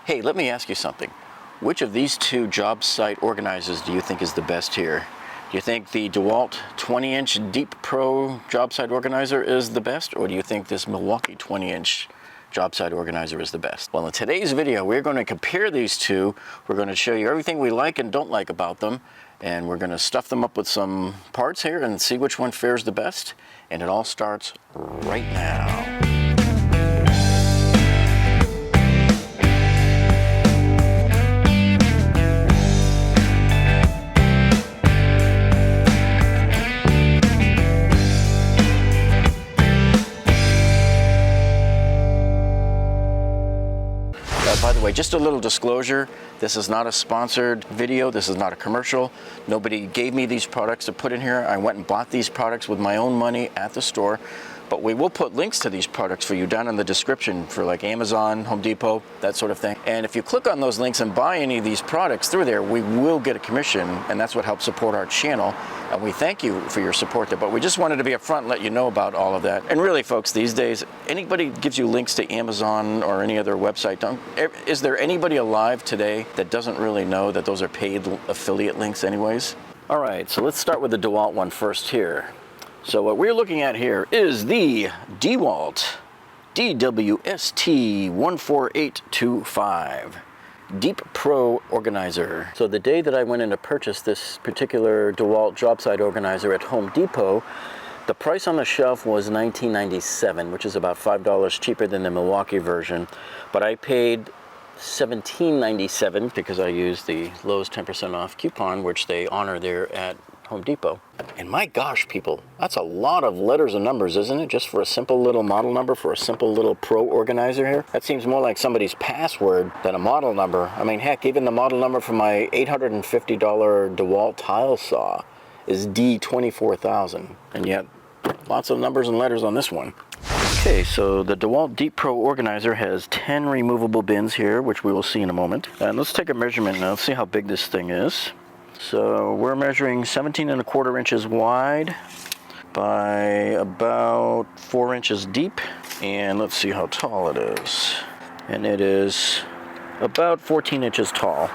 Hey, let me ask you something. Which of these two job site organizers do you think is the best here? Do you think the DeWalt 20-inch Deep Pro job site organizer is the best, or do you think this Milwaukee 20-inch job site organizer is the best? Well, in today's video, we're going to compare these two. We're going to show you everything we like and don't like about them, and we're going to stuff them up with some parts here and see which one fares the best. And it all starts right now. By the way, just a little disclosure, this is not a sponsored video, this is not a commercial. Nobody gave me these products to put in here. I went and bought these products with my own money at the store. But we will put links to these products for you down in the description for like Amazon, Home Depot, that sort of thing. And if you click on those links and buy any of these products through there, we will get a commission, and that's what helps support our channel. And we thank you for your support there. But we just wanted to be upfront and let you know about all of that. And really, folks, these days, anybody gives you links to Amazon or any other website, is there anybody alive today that doesn't really know that those are paid affiliate links anyways? All right, so let's start with the DeWalt one first here. So what we're looking at here is the DeWalt DWST14825 Deep Pro Organizer. So the day that I went in to purchase this particular DeWalt job site organizer at Home Depot, the price on the shelf was $19.97, which is about $5 cheaper than the Milwaukee version. But I paid $17.97 because I used the Lowe's 10% off coupon, which they honor there at Home Depot. And my gosh, people, that's a lot of letters and numbers, isn't it? Just for a simple little model number for a simple little Pro organizer here. That seems more like somebody's password than a model number. I mean, heck, even the model number for my $850 DeWalt tile saw is D24000, and yet lots of numbers and letters on this one. Okay, so the DeWalt Deep Pro Organizer has 10 removable bins here, which we will see in a moment. And let's take a measurement now. Let's see how big this thing is. So we're measuring 17¼ inches wide by about 4 inches deep, and let's see how tall it is. And it is about 14 inches tall.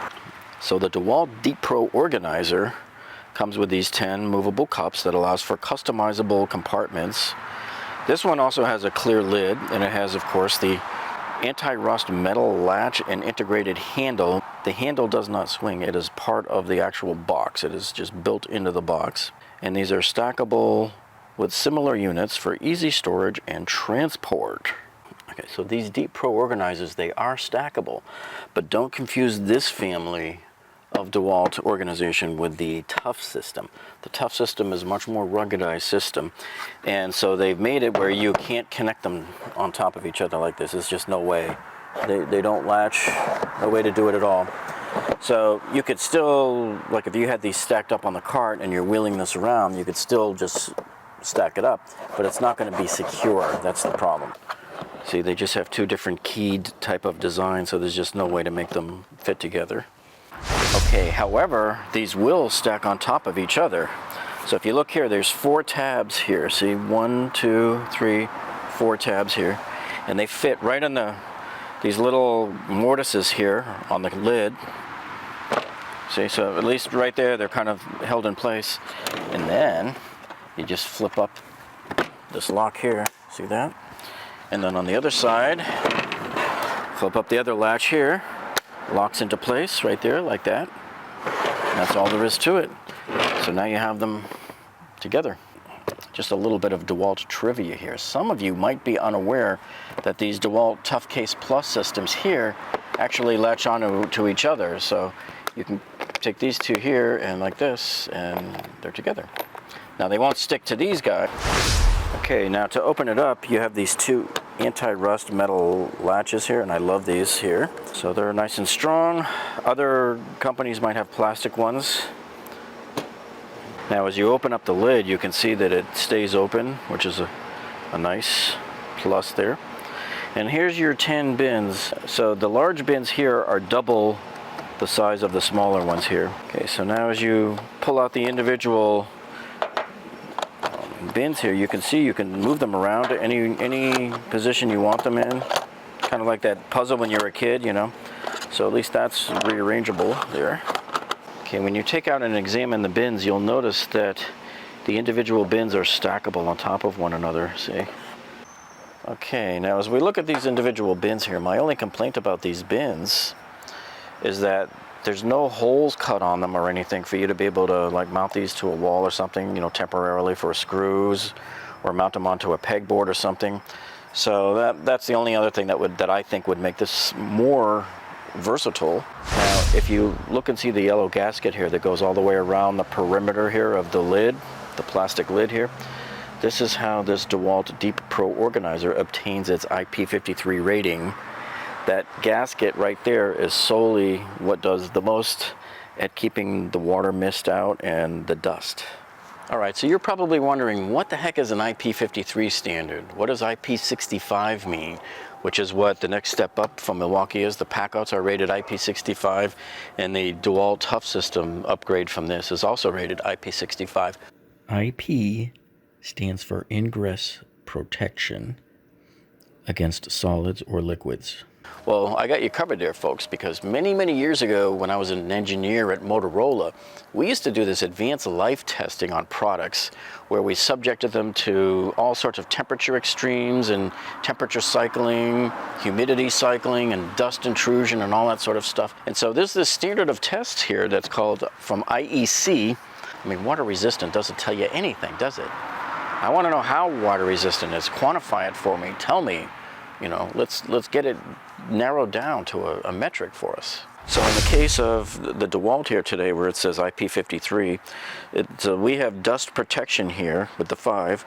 So the DeWalt Deep Pro Organizer comes with these 10 movable cups that allows for customizable compartments. This one also has a clear lid, and it has, of course, the anti-rust metal latch and integrated handle. The handle does not swing. It is part of the actual box. It is just built into the box. And these are stackable with similar units for easy storage and transport. Okay, so these Deep Pro organizers, they are stackable, but don't confuse this family of DeWalt organization with the Tough system. The Tough system is a much more ruggedized system, and so they've made it where you can't connect them on top of each other like this. There's just no way. They don't latch, no way to do it at all. So you could still, like if you had these stacked up on the cart and you're wheeling this around, you could still just stack it up, but it's not going to be secure. That's the problem. See, they just have two different keyed type of design, so there's just no way to make them fit together. Okay, however, these will stack on top of each other. So if you look here, there's 4 tabs here. See, 1, 2, 3, 4 tabs here. And they fit right on these little mortises here on the lid. See, so at least right there, they're kind of held in place. And then you just flip up this lock here. See that? And then on the other side, flip up the other latch here. Locks into place right there like that. And that's all there is to it. So now you have them together. Just a little bit of DeWalt trivia here. Some of you might be unaware that these DeWalt Tough Case Plus systems here actually latch onto each other. So you can take these two here and like this, and they're together. Now they won't stick to these guys. Okay, now to open it up, you have these 2 anti-rust metal latches here, and I love these here. So they're nice and strong. Other companies might have plastic ones. Now as you open up the lid, you can see that it stays open, which is a nice plus there. And here's your 10 bins. So the large bins here are double the size of the smaller ones here. Okay, so now as you pull out the individual bins here, you can see you can move them around to any position you want them in. Kind of like that puzzle when you were a kid, you know. So at least that's rearrangeable there. Okay, when you take out and examine the bins, you'll notice that the individual bins are stackable on top of one another, see? Okay, now as we look at these individual bins here, my only complaint about these bins is that there's no holes cut on them or anything for you to be able to like mount these to a wall or something, you know, temporarily for screws, or mount them onto a pegboard or something. So that's the only other thing that I think would make this more versatile. Now, if you look and see the yellow gasket here that goes all the way around the perimeter here of the lid, the plastic lid here, this is how this DeWalt Deep Pro Organizer obtains its IP53 rating. That gasket right there is solely what does the most at keeping the water mist out and the dust. All right, so you're probably wondering, what the heck is an IP53 standard? What does IP65 mean? Which is what the next step up from Milwaukee is. The packouts are rated IP65, and the DeWalt Tough System upgrade from this is also rated IP65. IP stands for ingress protection against solids or liquids. Well, I got you covered there, folks, because many, many years ago when I was an engineer at Motorola, we used to do this advanced life testing on products where we subjected them to all sorts of temperature extremes and temperature cycling, humidity cycling, and dust intrusion and all that sort of stuff. And so there's this standard of tests here that's called from IEC. I mean, water resistant doesn't tell you anything, does it? I want to know how water resistant is. Quantify it for me. Tell me. You know, let's get it narrowed down to a metric for us. So in the case of the DeWalt here today, where it says IP53, we have dust protection here with the 5.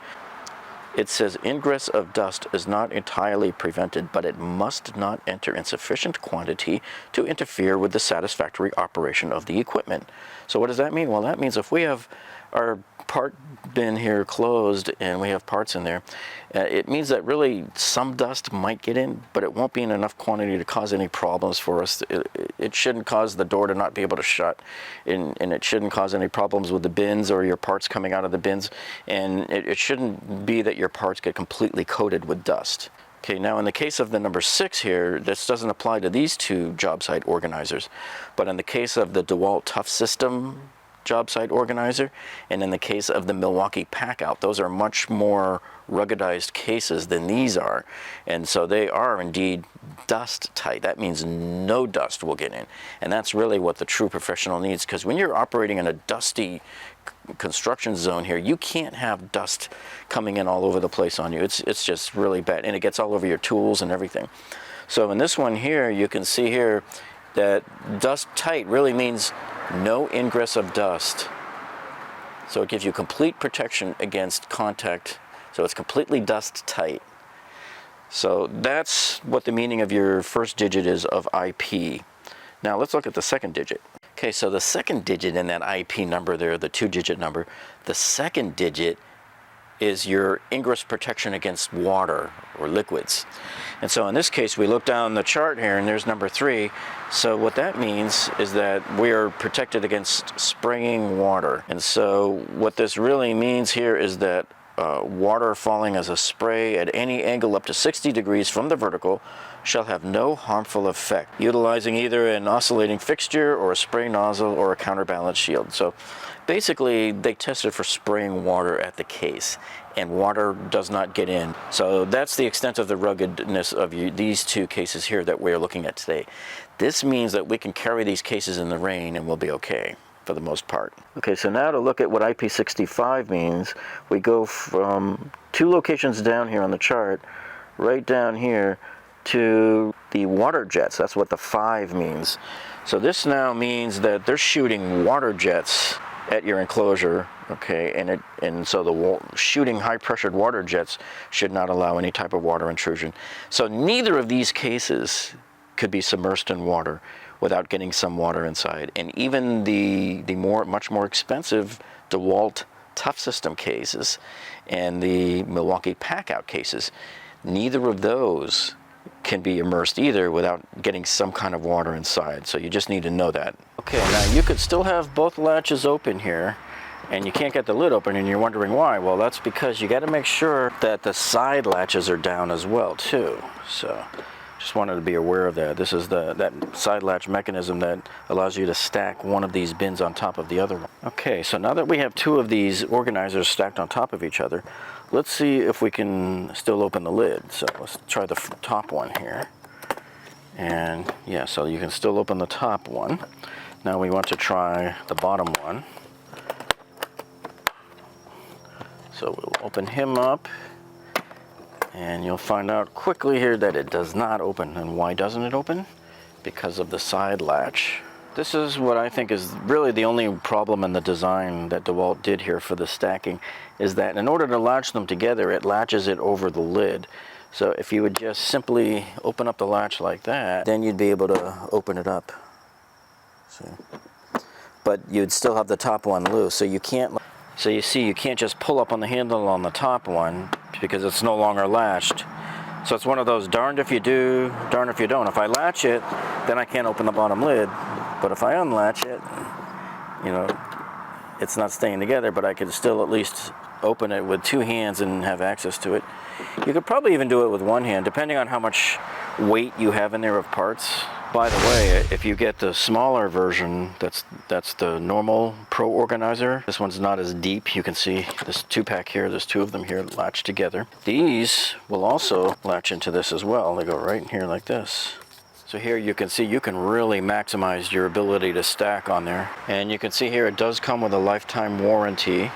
It says ingress of dust is not entirely prevented, but it must not enter in sufficient quantity to interfere with the satisfactory operation of the equipment. So what does that mean? Well, that means if we have our part bin here closed and we have parts in there, it means that really some dust might get in, but it won't be in enough quantity to cause any problems for us. It shouldn't cause the door to not be able to shut, and it shouldn't cause any problems with the bins or your parts coming out of the bins, and it shouldn't be that your parts get completely coated with dust. Okay, now in the case of the number 6 here, this doesn't apply to these two job site organizers, but in the case of the DeWalt Tough System job site organizer, and in the case of the Milwaukee Packout, those are much more ruggedized cases than these are, and so they are indeed dust tight. That means no dust will get in, and that's really what the true professional needs, because when you're operating in a dusty construction zone here, you can't have dust coming in all over the place on you. It's just really bad, and it gets all over your tools and everything. So in this one here, you can see here that dust tight really means no ingress of dust. So it gives you complete protection against contact. So it's completely dust tight. So that's what the meaning of your first digit is of IP. Now let's look at the second digit. Okay, so the second digit in that IP number there, the 2-digit number, the second digit is your ingress protection against water or liquids. And so in this case, we look down the chart here and there's number 3. So what that means is that we are protected against spraying water. And so what this really means here is that water falling as a spray at any angle up to 60 degrees from the vertical shall have no harmful effect, utilizing either an oscillating fixture or a spray nozzle or a counterbalance shield. So basically they tested for spraying water at the case, and water does not get in. So that's the extent of the ruggedness of these two cases here that we're looking at today. This means that we can carry these cases in the rain and we'll be okay for the most part. Okay, so now to look at what IP65 means, we go from 2 locations down here on the chart, right down here to the water jets. That's what the 5 means. So this now means that they're shooting water jets at your enclosure, okay, and so the shooting high-pressured water jets should not allow any type of water intrusion. So neither of these cases could be submersed in water without getting some water inside. And even the much more expensive DeWalt Tough System cases and the Milwaukee Packout cases, neither of those can be immersed either without getting some kind of water inside. So you just need to know that. Okay, now you could still have both latches open here and you can't get the lid open and you're wondering why. Well, that's because you got to make sure that the side latches are down as well too. So Just wanted to be aware of that. This is that side latch mechanism that allows you to stack one of these bins on top of the other one. Okay, so now that we have two of these organizers stacked on top of each other, let's see if we can still open the lid. So let's try the top one here. And yeah, so you can still open the top one. Now we want to try the bottom one. So we'll open him up. And you'll find out quickly here that it does not open. And why doesn't it open? Because of the side latch. This is what I think is really the only problem in the design that DeWalt did here for the stacking, is that in order to latch them together, it latches it over the lid. So if you would just simply open up the latch like that, then you'd be able to open it up. See? But you'd still have the top one loose, so you can't. So you see, you can't just pull up on the handle on the top one because it's no longer latched. So it's one of those darned if you do, darned if you don't. If I latch it, then I can't open the bottom lid. But if I unlatch it, you know, it's not staying together, but I can still at least open it with two hands and have access to it. You could probably even do it with one hand, depending on how much weight you have in there of parts. By the way, if you get the smaller version, that's the normal Pro Organizer. This one's not as deep. You can see this 2-pack here, there's two of them here latched together. These will also latch into this as well. They go right in here like this. So here you can see you can really maximize your ability to stack on there. And you can see here it does come with a lifetime warranty,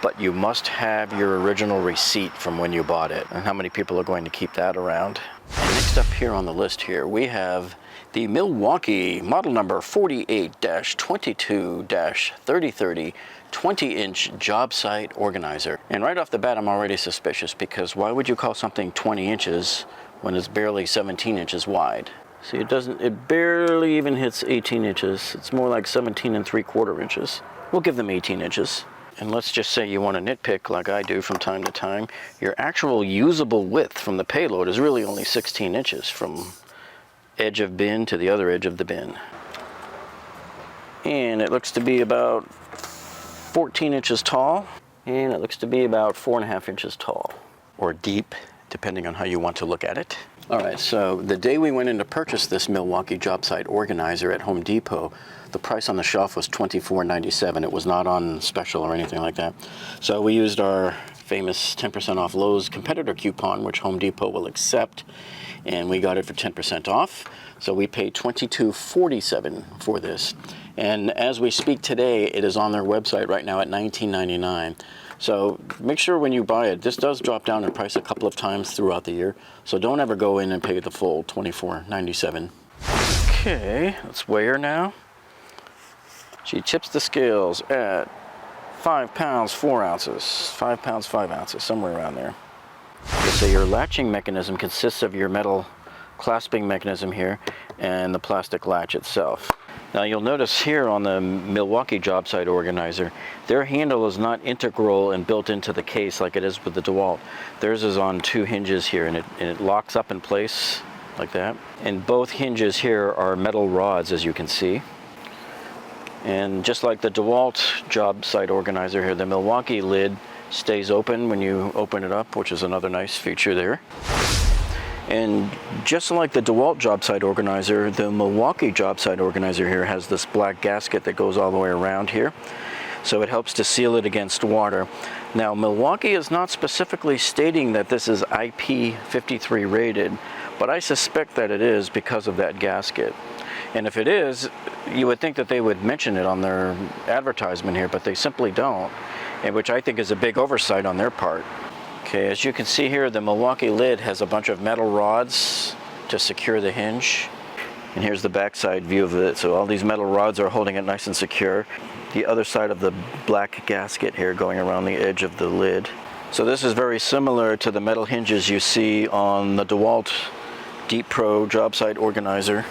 but you must have your original receipt from when you bought it. And how many people are going to keep that around? And next up here on the list here, we have the Milwaukee model number 48-22-3030 20-inch job site organizer. And right off the bat, I'm already suspicious, because why would you call something 20 inches when it's barely 17 inches wide? See, it barely even hits 18 inches. It's more like 17 3/4 inches. We'll give them 18 inches. And let's just say you want to nitpick like I do from time to time. Your actual usable width from the payload is really only 16 inches from edge of bin to the other edge of the bin. And it looks to be about 14 inches tall, and it looks to be about 4.5 inches tall, or deep, depending on how you want to look at it. All right, so the day we went in to purchase this Milwaukee job site organizer at Home Depot, the price on the shelf was $24.97. It was not on special or anything like that. So we used our famous 10% off Lowe's competitor coupon, which Home Depot will accept, and we got it for 10% off. So we paid $22.47 for this. And as we speak today, it is on their website right now at $19.99. So make sure when you buy it, this does drop down in price a couple of times throughout the year. So don't ever go in and pay the full $24.97. Okay, let's weigh her now. She tips the scales at 5 pounds 4 ounces, 5 pounds 5 ounces, somewhere around there. So your latching mechanism consists of your metal clasping mechanism here and the plastic latch itself. Now you'll notice here on the Milwaukee job site organizer, their handle is not integral and built into the case like it is with the DeWalt. Theirs is on two hinges here, and it locks up in place like that. And both hinges here are metal rods, as you can see. And just like the DeWalt job site organizer here, the Milwaukee lid stays open when you open it up, which is another nice feature there. And just like the DeWalt job site organizer, the Milwaukee job site organizer here has this black gasket that goes all the way around here. So it helps to seal it against water. Now, Milwaukee is not specifically stating that this is IP53 rated, but I suspect that it is because of that gasket. And if it is, you would think that they would mention it on their advertisement here, but they simply don't, and which I think is a big oversight on their part. Okay, as you can see here, the Milwaukee lid has a bunch of metal rods to secure the hinge. And here's the backside view of it. So all these metal rods are holding it nice and secure. The other side of the black gasket here going around the edge of the lid. So this is very similar to the metal hinges you see on the DeWalt Deep Pro job site organizer.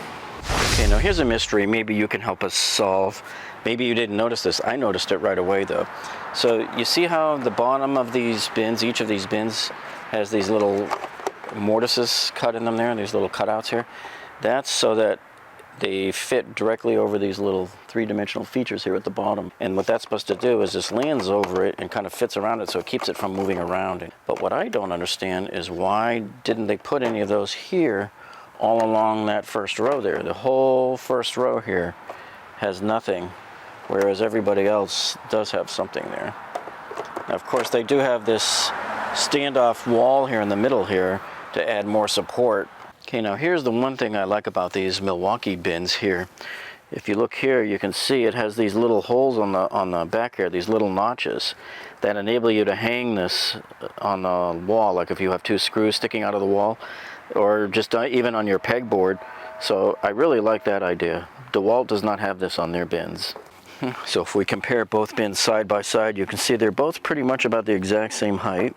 Okay, now here's a mystery maybe you can help us solve. Maybe you didn't notice this. I noticed it right away though. So you see how the bottom of these bins, each of these bins has these little mortises cut in them there, these little cutouts here. That's so that they fit directly over these little three-dimensional features here at the bottom. And what that's supposed to do is just lands over it and kind of fits around it so it keeps it from moving around. But what I don't understand is why didn't they put any of those here all along that first row there. The whole first row here has nothing, whereas everybody else does have something there. Now, of course, they do have this standoff wall here in the middle here to add more support. Okay, now here's the one thing I like about these Milwaukee bins here. If you look here, you can see it has these little holes on the back here, these little notches that enable you to hang this on the wall, like if you have two screws sticking out of the wall, or just even on your pegboard. So I really like that idea. DeWalt does not have this on their bins. So if we compare both bins side by side, you can see they're both pretty much about the exact same height.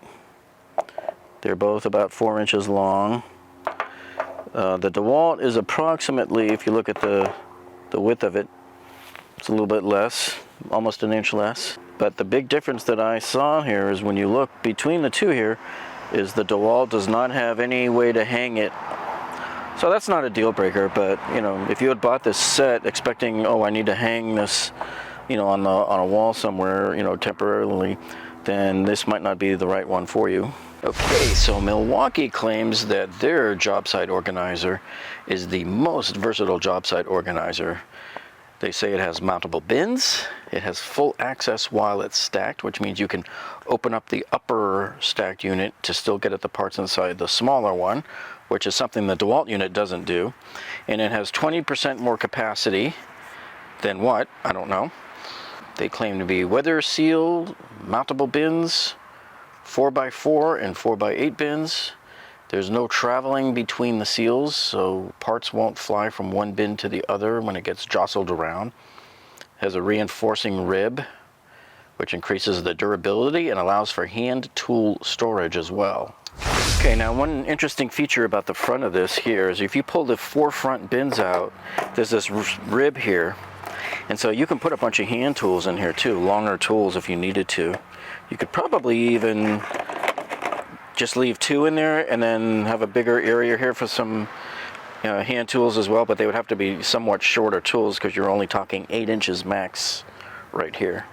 They're both about 4 inches long. The DeWalt is approximately, if you look at the width of it, it's a little bit less, almost an inch less. But the big difference that I saw here is when you look between the two here, is the DeWalt does not have any way to hang it. So that's not a deal breaker, but you know, if you had bought this set expecting, oh, I need to hang this, you know, on a wall somewhere, you know, temporarily, then this might not be the right one for you. Okay, so Milwaukee claims that their job site organizer is the most versatile job site organizer. They say it has mountable bins, it has full access while it's stacked, which means you can open up the upper stacked unit to still get at the parts inside the smaller one, which is something the DeWalt unit doesn't do. And it has 20% more capacity than what? I don't know. They claim to be weather sealed, mountable bins, 4x4 and 4x8 bins. There's no traveling between the seals, so parts won't fly from one bin to the other when it gets jostled around. It has a reinforcing rib, which increases the durability and allows for hand tool storage as well. Okay, now one interesting feature about the front of this here is if you pull the 4 front bins out, there's this rib here. And so you can put a bunch of hand tools in here too, longer tools if you needed to. You could probably even just leave 2 in there and then have a bigger area here for some hand tools as well, but they would have to be somewhat shorter tools because you're only talking 8 inches max right here.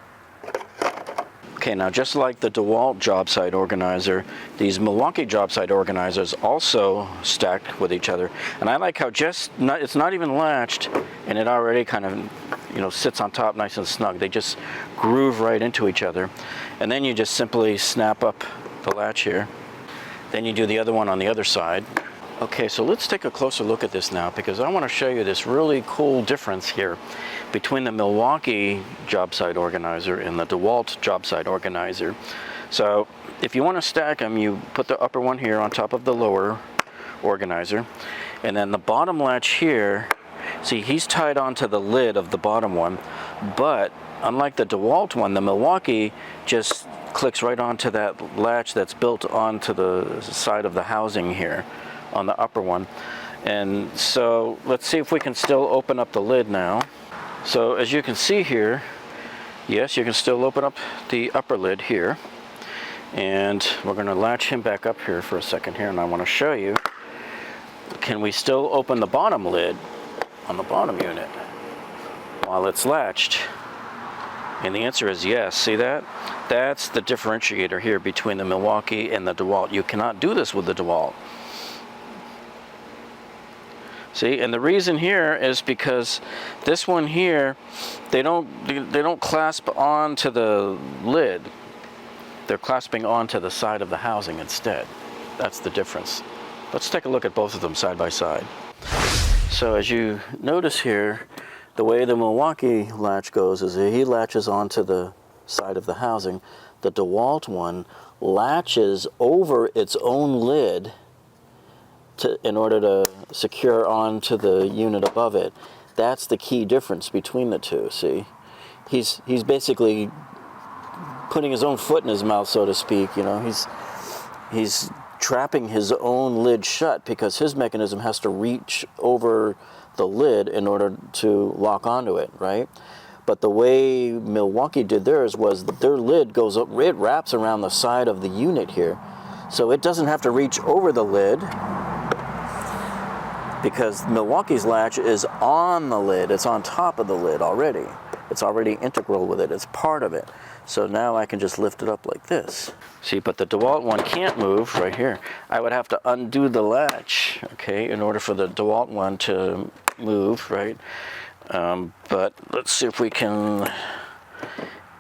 Okay, now just like the DeWalt job site organizer, these Milwaukee job site organizers also stacked with each other. And I like how it's not even latched and it already kind of, you know, sits on top nice and snug. They just groove right into each other. And then you just simply snap up the latch here. Then you do the other one on the other side. Okay, so let's take a closer look at this now because I want to show you this really cool difference here between the Milwaukee job site organizer and the DeWalt job site organizer. So if you want to stack them, you put the upper one here on top of the lower organizer, and then the bottom latch here, see, he's tied onto the lid of the bottom one, but unlike the DeWalt one, the Milwaukee just clicks right onto that latch that's built onto the side of the housing here on the upper one. And so let's see if we can still open up the lid now. So as you can see here, yes, you can still open up the upper lid here. And we're going to latch him back up here for a second here, and I want to show you, can we still open the bottom lid on the bottom unit while it's latched? And the answer is yes. See that? That's the differentiator here between the Milwaukee and the DeWalt. You cannot do this with the DeWalt. See, and the reason here is because this one here, they don't clasp onto the lid. They're clasping onto the side of the housing instead. That's the difference. Let's take a look at both of them side by side. So as you notice here, the way the Milwaukee latch goes is he latches onto the side of the housing. The DeWalt one latches over its own lid in order to secure onto the unit above it. That's the key difference between the two, see? He's basically putting his own foot in his mouth, so to speak, you know. He's trapping his own lid shut because his mechanism has to reach over the lid in order to lock onto it, right? But the way Milwaukee did theirs was their lid goes up, it wraps around the side of the unit here. So it doesn't have to reach over the lid because Milwaukee's latch is on the lid. It's on top of the lid already. It's already integral with it. It's part of it. So now I can just lift it up like this. See, but the DeWalt one can't move right here. I would have to undo the latch, okay, in order for the DeWalt one to move, right? But let's see if we can.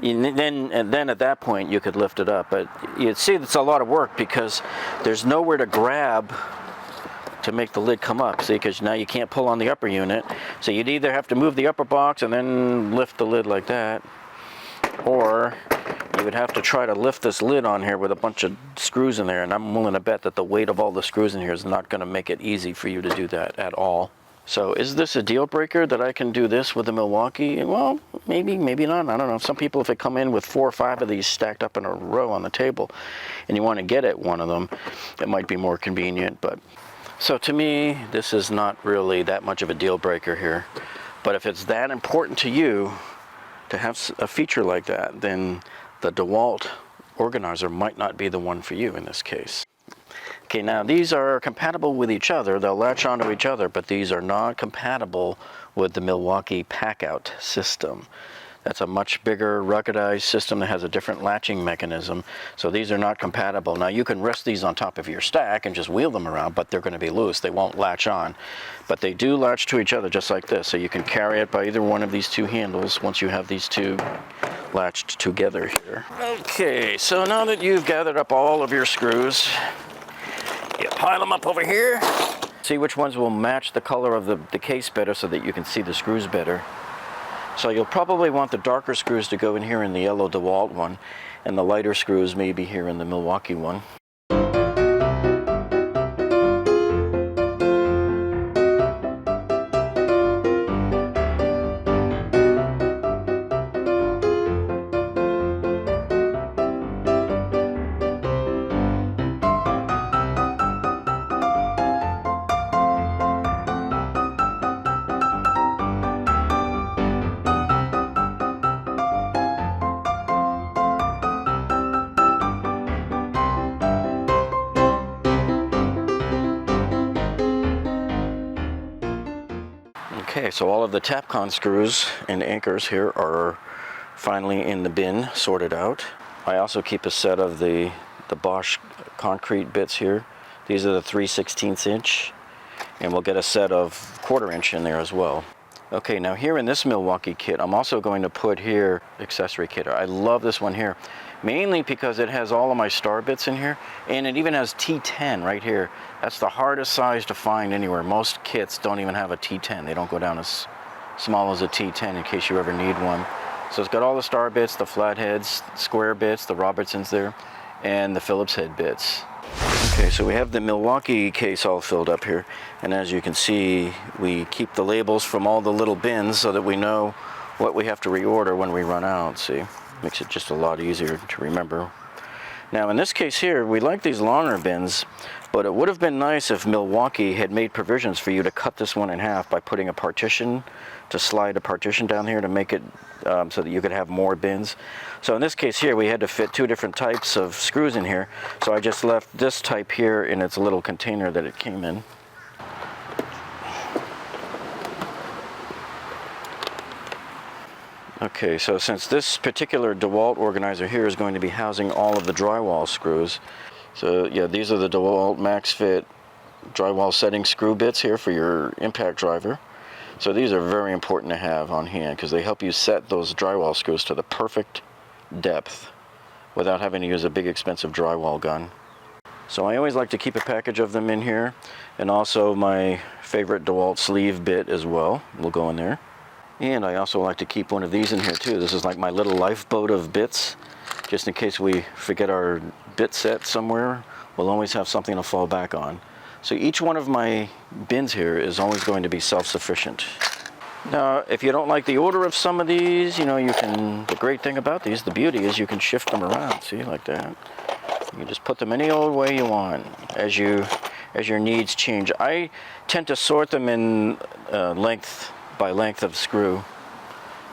And then at that point you could lift it up. But you'd see it's a lot of work because there's nowhere to grab to make the lid come up, see, because now you can't pull on the upper unit. So you'd either have to move the upper box and then lift the lid like that, or you would have to try to lift this lid on here with a bunch of screws in there, and I'm willing to bet that the weight of all the screws in here is not going to make it easy for you to do that at all. So is this a deal breaker that I can do this with the Milwaukee? Well, maybe, maybe not. I don't know. Some people, if they come in with 4 or 5 of these stacked up in a row on the table and you want to get at one of them, it might be more convenient. But so to me, this is not really that much of a deal breaker here. But if it's that important to you to have a feature like that, then the DeWalt Organizer might not be the one for you in this case. Okay, now these are compatible with each other. They'll latch onto each other, but these are not compatible with the Milwaukee pack-out system. That's a much bigger, ruggedized system that has a different latching mechanism. So these are not compatible. Now you can rest these on top of your stack and just wheel them around, but they're going to be loose. They won't latch on. But they do latch to each other just like this. So you can carry it by either one of these 2 handles once you have these 2 latched together here. Okay, so now that you've gathered up all of your screws, you pile them up over here. See which ones will match the color of the case better so that you can see the screws better. So you'll probably want the darker screws to go in here in the yellow DeWalt one, and the lighter screws maybe here in the Milwaukee one. Okay, so all of the Tapcon screws and anchors here are finally in the bin, sorted out. I also keep a set of the Bosch concrete bits here. These are the 3/16 inch, and we'll get a set of 1/4 inch in there as well. Okay, now here in this Milwaukee kit, I'm also going to put here accessory kit. I love this one here, mainly because it has all of my star bits in here, and it even has T10 right here. That's the hardest size to find anywhere. Most kits don't even have a T10. They don't go down as small as a T10 in case you ever need one. So it's got all the star bits, the flatheads, square bits, the Robertsons there, and the Phillips head bits. Okay, so we have the Milwaukee case all filled up here, and as you can see, we keep the labels from all the little bins so that we know what we have to reorder when we run out. See, makes it just a lot easier to remember. Now in this case here, we like these longer bins, but it would have been nice if Milwaukee had made provisions for you to cut this one in half by putting a partition, to slide a partition down here to make it so that you could have more bins. So in this case here, we had to fit 2 different types of screws in here, so I just left this type here in its little container that it came in. Okay, so since this particular DeWalt organizer here is going to be housing all of the drywall screws, so yeah, these are the DeWalt Max Fit drywall setting screw bits here for your impact driver. So these are very important to have on hand because they help you set those drywall screws to the perfect depth without having to use a big expensive drywall gun. So I always like to keep a package of them in here, and also my favorite DeWalt sleeve bit as well will go in there. And I also like to keep one of these in here too. This is like my little lifeboat of bits, just in case we forget our bit set somewhere. We'll always have something to fall back on. So each one of my bins here is always going to be self-sufficient. Now, if you don't like the order of some of these, you know, you can, the great thing about these, the beauty is you can shift them around, see, like that. You can just put them any old way you want as your needs change. I tend to sort them in length by length of screw.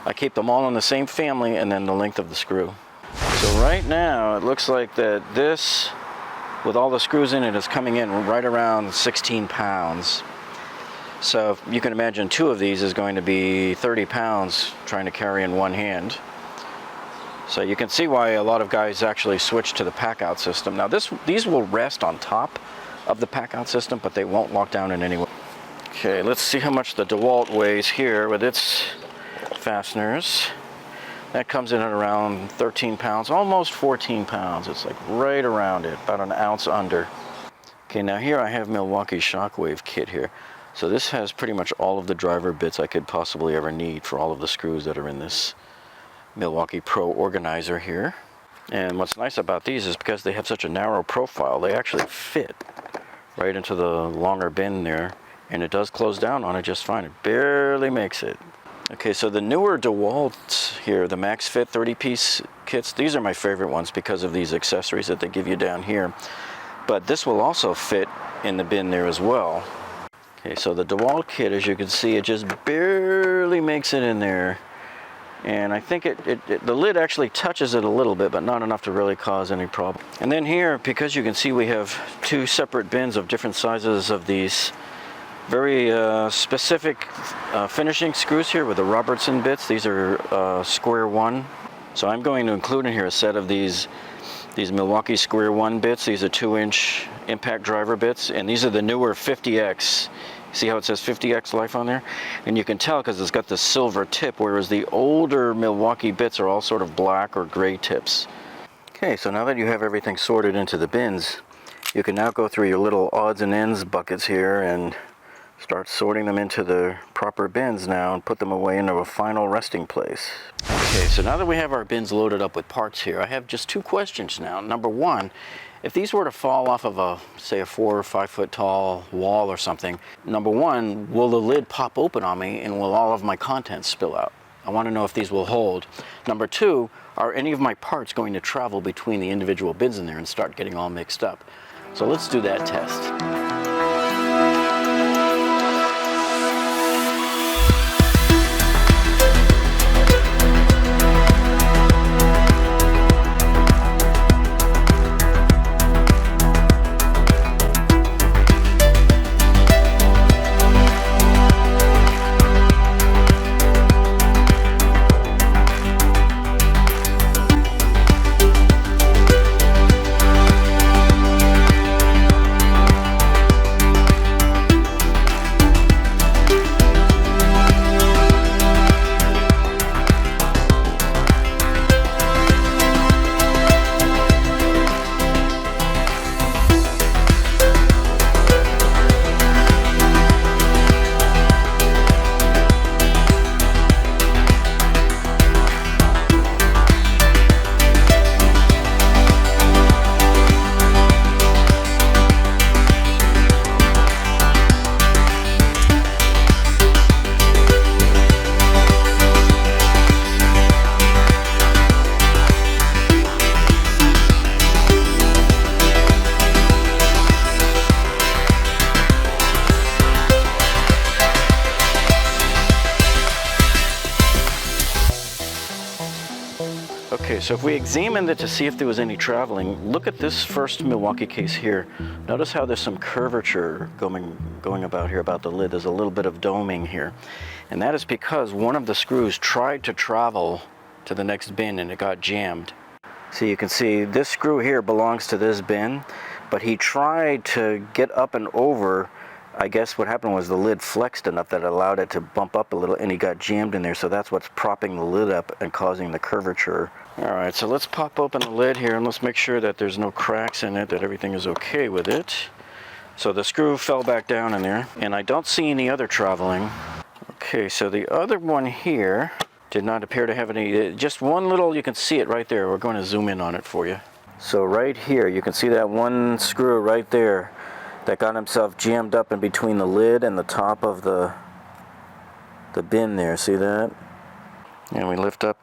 I keep them all in the same family and then the length of the screw. So right now, it looks like that this, with all the screws in it, is coming in right around 16 pounds. So you can imagine 2 of these is going to be 30 pounds trying to carry in one hand. So you can see why a lot of guys actually switch to the pack-out system. Now these will rest on top of the pack-out system, but they won't lock down in any way. Okay, let's see how much the DeWalt weighs here with its fasteners. That comes in at around 13 pounds, almost 14 pounds. It's like right around it, about an ounce under. Okay, now here I have Milwaukee Shockwave kit here. So this has pretty much all of the driver bits I could possibly ever need for all of the screws that are in this Milwaukee Pro Organizer here. And what's nice about these is because they have such a narrow profile, they actually fit right into the longer bin there, and it does close down on it just fine. It barely makes it. Okay, so the newer DeWalt here, the Max Fit 30-piece kits, these are my favorite ones because of these accessories that they give you down here. But this will also fit in the bin there as well. Okay, so the DeWalt kit, as you can see, it just barely makes it in there. And I think the lid actually touches it a little bit, but not enough to really cause any problem. And then here, because you can see we have 2 separate bins of different sizes of these very specific finishing screws here with the Robertson bits. These are square 1. So I'm going to include in here a set of these Milwaukee square 1 bits. These are 2-inch impact driver bits, and these are the newer 50X. See how it says 50X life on there? And you can tell because it's got the silver tip, whereas the older Milwaukee bits are all sort of black or gray tips. Okay, so now that you have everything sorted into the bins, you can now go through your little odds and ends buckets here and start sorting them into the proper bins now and put them away into a final resting place. Okay, so now that we have our bins loaded up with parts here, I have just 2 questions now. Number 1, if these were to fall off of a, say, a 4 or 5 foot tall wall or something, number 1, will the lid pop open on me and will all of my contents spill out? I want to know if these will hold. Number 2, are any of my parts going to travel between the individual bins in there and start getting all mixed up? So let's do that test. Okay, so if we examined it to see if there was any traveling, look at this first Milwaukee case here. Notice how there's some curvature going about here about the lid. There's a little bit of doming here. And that is because one of the screws tried to travel to the next bin and it got jammed. So you can see this screw here belongs to this bin, but he tried to get up and over. I guess what happened was the lid flexed enough that it allowed it to bump up a little, and he got jammed in there, so that's what's propping the lid up and causing the curvature. Alright, so let's pop open the lid here and let's make sure that there's no cracks in it, that everything is okay with it. So the screw fell back down in there, and I don't see any other traveling. Okay, so the other one here did not appear to have any, just one little, you can see it right there. We're going to zoom in on it for you. So right here, you can see that one screw right there that got himself jammed up in between the lid and the top of the bin there. See that? And we lift up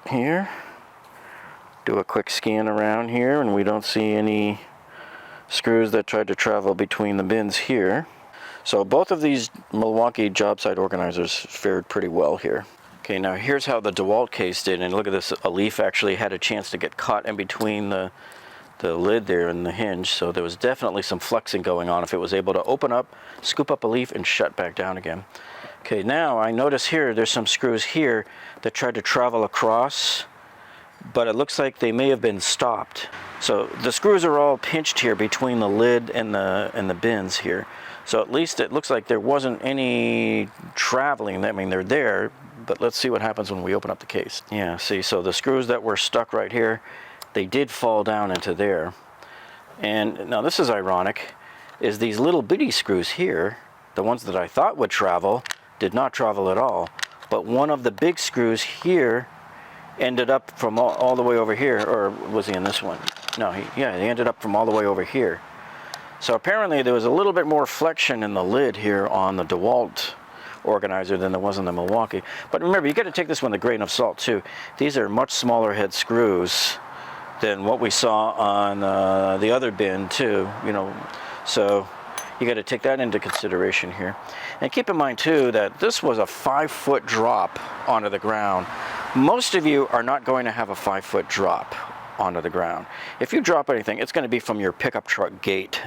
here, do a quick scan around here, and we don't see any screws that tried to travel between the bins here. So both of these Milwaukee job site organizers fared pretty well here. Okay, now here's how the DeWalt case did, and look at this, a leaf actually had a chance to get caught in between the lid there and the hinge, so there was definitely some flexing going on if it was able to open up, scoop up a leaf, and shut back down again. Okay, now I notice here there's some screws here that tried to travel across, but it looks like they may have been stopped. So the screws are all pinched here between the lid and the bins here. So at least it looks like there wasn't any traveling. I mean, they're there, but let's see what happens when we open up the case. Yeah, see, so the screws that were stuck right here, they did fall down into there. And now this is ironic, is these little bitty screws here, the ones that I thought would travel, did not travel at all. But one of the big screws here ended up from all the way over here, or was he in this one? No, he ended up from all the way over here. So apparently there was a little bit more flexion in the lid here on the DeWalt organizer than there was in the Milwaukee. But remember, you got to take this one with a grain of salt too. These are much smaller head screws than what we saw on the other bin too, you know. So you got to take that into consideration here. And keep in mind too that this was a 5-foot drop onto the ground. Most of you are not going to have a 5-foot drop onto the ground. If you drop anything, it's going to be from your pickup truck gate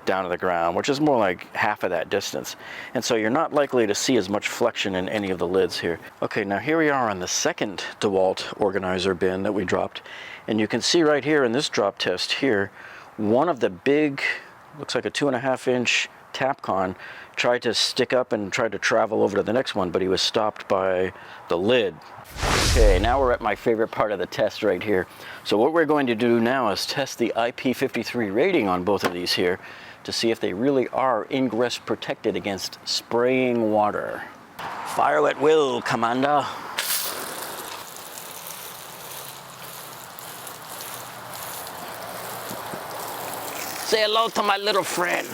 down to the ground, which is more like half of that distance. And so you're not likely to see as much flexion in any of the lids here. Okay, now here we are on the second DeWalt organizer bin that we dropped. And you can see right here in this drop test here, one of the big, looks like a 2.5-inch Tapcon tried to stick up and tried to travel over to the next one, but he was stopped by the lid. Okay, now we're at my favorite part of the test right here. So what we're going to do now is test the IP53 rating on both of these here to see if they really are ingress protected against spraying water. Fire at will, Commander. Say hello to my little friend.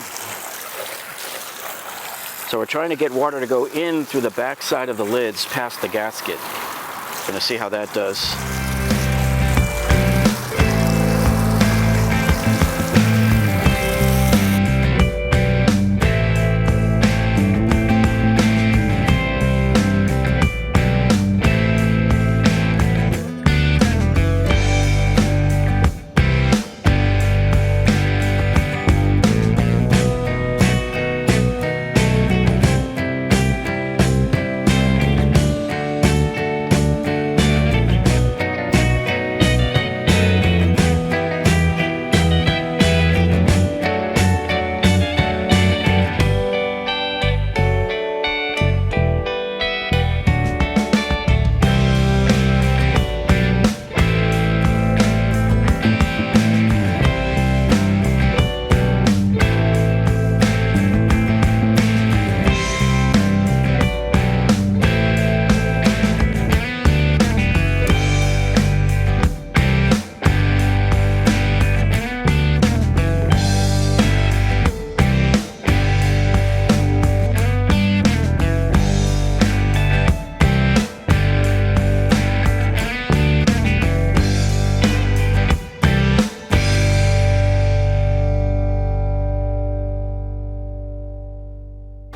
So we're trying to get water to go in through the back side of the lids past the gasket. Gonna see how that does.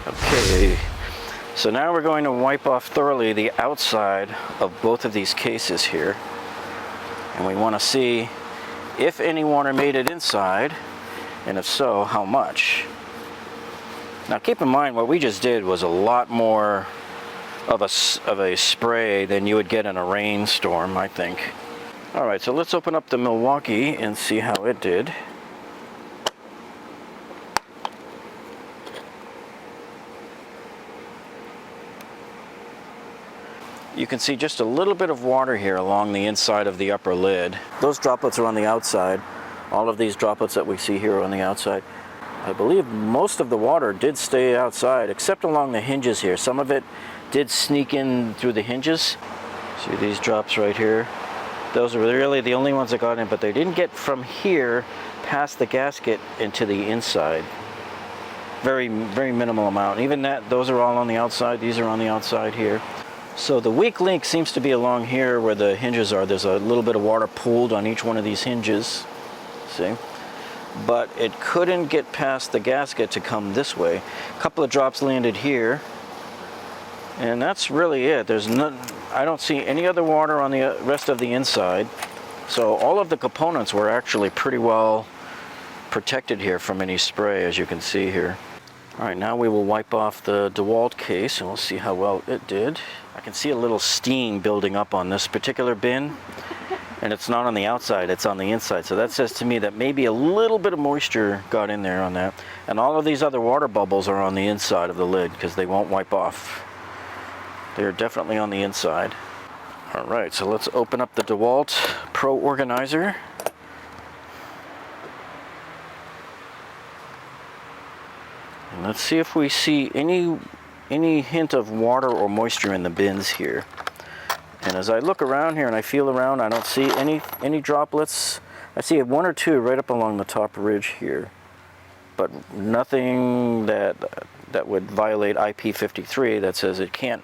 Okay, so now we're going to wipe off thoroughly the outside of both of these cases here. And we want to see if any water made it inside, and if so, how much. Now keep in mind, what we just did was a lot more of a spray than you would get in a rainstorm, I think. All right, so let's open up the Milwaukee and see how it did. You can see just a little bit of water here along the inside of the upper lid. Those droplets are on the outside. All of these droplets that we see here are on the outside. I believe most of the water did stay outside, except along the hinges here. Some of it did sneak in through the hinges. See these drops right here? Those are really the only ones that got in, but they didn't get from here past the gasket into the inside. Very, very minimal amount. Even that, those are all on the outside. These are on the outside here. So the weak link seems to be along here where the hinges are. There's a little bit of water pooled on each one of these hinges. See? But it couldn't get past the gasket to come this way. A couple of drops landed here. And that's really it. There's none, I don't see any other water on the rest of the inside. So all of the components were actually pretty well protected here from any spray, as you can see here. All right, now we will wipe off the DeWalt case and we'll see how well it did. I can see a little steam building up on this particular bin, and it's not on the outside, it's on the inside. So that says to me that maybe a little bit of moisture got in there on that. And all of these other water bubbles are on the inside of the lid because they won't wipe off. They're definitely on the inside. All right, so let's open up the DeWalt Pro Organizer. And let's see if we see any hint of water or moisture in the bins here. And as I look around here and I feel around, I don't see any droplets. I see one or two right up along the top ridge here, but nothing that would violate IP53 that says it can't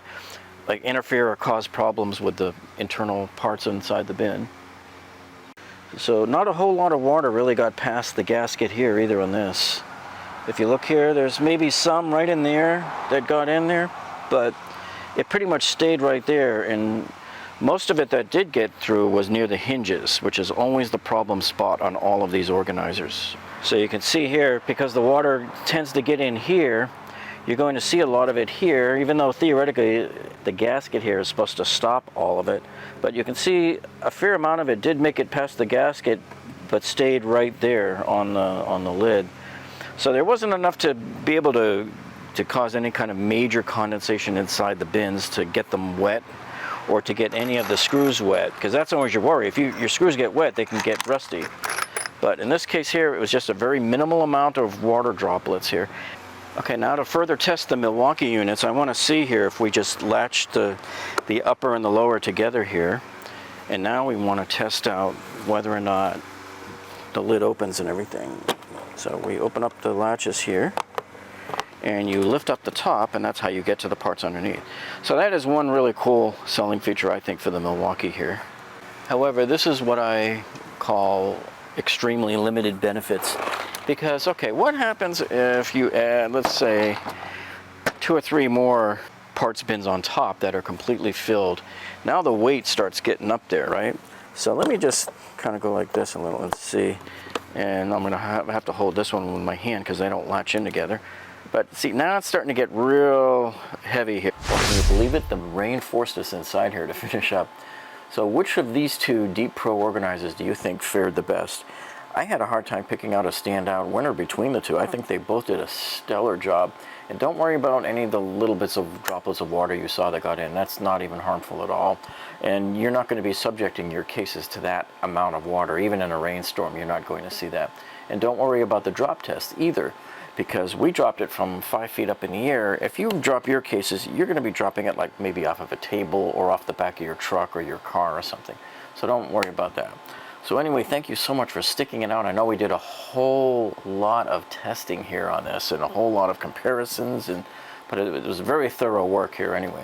like interfere or cause problems with the internal parts inside the bin. So not a whole lot of water really got past the gasket here either on this. If you look here, there's maybe some right in there that got in there, but it pretty much stayed right there, and most of it that did get through was near the hinges, which is always the problem spot on all of these organizers. So you can see here, because the water tends to get in here, you're going to see a lot of it here, even though theoretically the gasket here is supposed to stop all of it. But you can see a fair amount of it did make it past the gasket, but stayed right there on the lid. So there wasn't enough to be able to cause any kind of major condensation inside the bins to get them wet, or to get any of the screws wet, because that's always your worry. If your screws get wet, they can get rusty. But in this case here, it was just a very minimal amount of water droplets here. Okay, now to further test the Milwaukee units, I want to see here if we just latched the upper and the lower together here. And now we want to test out whether or not the lid opens and everything. So we open up the latches here, and you lift up the top, and that's how you get to the parts underneath. So that is one really cool selling feature, I think, for the Milwaukee here. However, this is what I call extremely limited benefits, because, okay, what happens if you add, let's say, 2 or 3 more parts bins on top that are completely filled? Now the weight starts getting up there, right? So let me just kind of go like this a little and see. And I'm gonna have to hold this one with my hand because they don't latch in together. But see, now it's starting to get real heavy here. Can you believe it? The rain forced us inside here to finish up. So which of these two Deep Pro organizers do you think fared the best? I had a hard time picking out a standout winner between the two. I think they both did a stellar job. And don't worry about any of the little bits of droplets of water you saw that got in. That's not even harmful at all. And you're not going to be subjecting your cases to that amount of water. Even in a rainstorm, you're not going to see that. And don't worry about the drop test either, because we dropped it from 5 feet up in the air. If you drop your cases, you're going to be dropping it like maybe off of a table or off the back of your truck or your car or something. So don't worry about that. So anyway, thank you so much for sticking it out. I know we did a whole lot of testing here on this and a whole lot of comparisons, but it was very thorough work here anyway.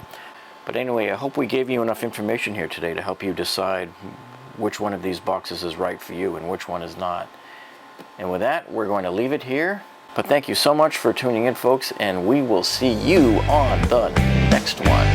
But anyway, I hope we gave you enough information here today to help you decide which one of these boxes is right for you and which one is not. And with that, we're going to leave it here. But thank you so much for tuning in, folks, and we will see you on the next one.